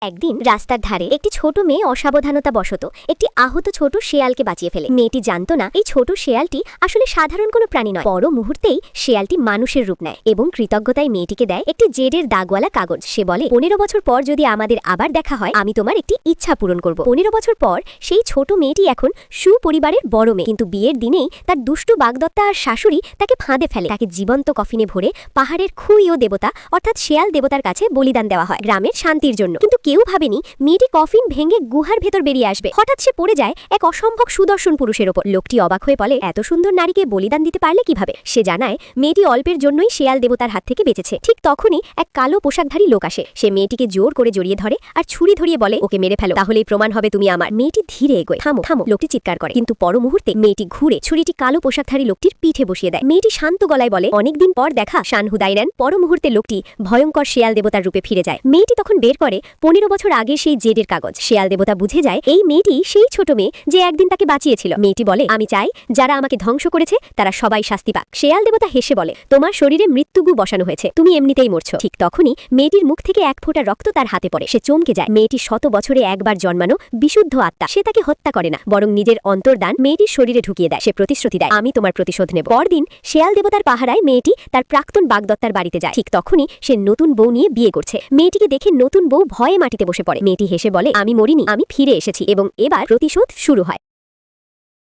একদিন রাস্তার ধারে একটি ছোট মেয়ে অসাবধানতা বশত একটি আহত ছোট শেয়ালকে বাঁচিয়ে ফেলে। মেয়েটি জানত না এই ছোট শেয়ালটি আসলে সাধারণ কোনো প্রাণী নয়। পর মুহূর্তেই শেয়ালটি মানুষের রূপ নেয় এবং কৃতজ্ঞতায় মেয়েটিকে দেয় একটি জেডের দাগওয়ালা কাগজ। সে বলে, 15 বছর পর যদি আমাদের আবার দেখা হয় আমি তোমার একটি ইচ্ছা পূরণ করব। 15 বছর পর সেই ছোট মেয়েটি এখন সুপরিবারের বড় মেয়ে, কিন্তু বিয়ের দিনেই তার দুষ্টু বাগদত্তা আর শাশুড়ি তাকে ফাঁদে ফেলে। তাকে জীবন্ত কফিনে ভরে পাহাড়ের খুইও দেবতা অর্থাৎ শেয়াল দেবতার কাছে বলিদান দেওয়া হয় গ্রামের শান্তির জন্য। কিন্তু কেউ ভাবেনি মেয়েটি কফিন ভেঙে গুহার ভেতর বেরিয়ে আসবে। হঠাৎ সে পড়ে যায় এক অসম্ভব সুদর্শন পুরুষের ওপর। লোকটি অবাক হয়ে বলে, এত সুন্দর নারীকে বলিদান দিতে পারলে কিভাবে? সে জানায় মেয়েটি অল্পের জন্যই শেয়াল দেবতার হাত থেকে বেঁচেছে। ঠিক তখনই এক কালো পোশাকধারী লোক আসে। সে মেয়েটিকে জোর করে জড়িয়ে ধরে আর ছুরি ধরিয়ে বলে, ওকে মেরে ফেলো, তাহলেই প্রমাণ হবে তুমি আমার। মেয়েটি ধীরে এগোয়। থামো থামো, লোকটি চিৎকার করে। কিন্তু পর মুহূর্তে মেয়েটি ঘুরে ছুরিটি কালো পোশাকধারী লোকটির পিঠে বসিয়ে দেয়। মেয়েটি শান্ত গলায় বলে, অনেকদিন পর দেখা, শানহুদাইরান। পর মুহূর্তে লোকটি ভয়ঙ্কর শেয়াল দেবতার রূপে ফিরে যায়। মেয়েটি তখন বের করে 15 বছর আগে সেই জেডের কাগজ। শেয়াল দেবতা বুঝে যায় এই মেয়েটি সেই ছোট মেয়ে যে একদিন তাকে বাঁচিয়েছিল। মেয়েটি বলে, আমি চাই যারা আমাকে ধ্বংস করেছে তারা সবাই শাস্তি পাক। শেয়াল দেবতা হেসে বলে, তোমার শরীরে মৃত্যুগু বসানো হয়েছে, তুমি এমনিতেই মরছো। ঠিক তখনই মেয়েটির মুখ থেকে এক ফোঁটা রক্ত তার হাতে পড়ে। সে চমকে যায়। মেয়েটি শত বছরে একবার জন্মানো বিশুদ্ধ আত্মা। সে তাকে হত্যা করে না, বরং নিজের অন্তর্দান মেয়েটির শরীরে ঢুকিয়ে দেয়। সে প্রতিশ্রুতি দেয়, আমি তোমার প্রতিশোধ নেব। পরদিন শেয়াল দেবতার পাহারায় মেয়েটি তার প্রাক্তন বাগদত্তার বাড়িতে যায়। ঠিক তখনই সে নতুন বউ নিয়ে বিয়ে করছে। মেয়েটিকে দেখে নতুন বউ ভয়ে মাটিতে বসে পড়ে। মেয়েটি হেসে বলে, আমি মরিনি, আমি ফিরে এসেছি এবং এবার প্রতিশোধ শুরু হয়।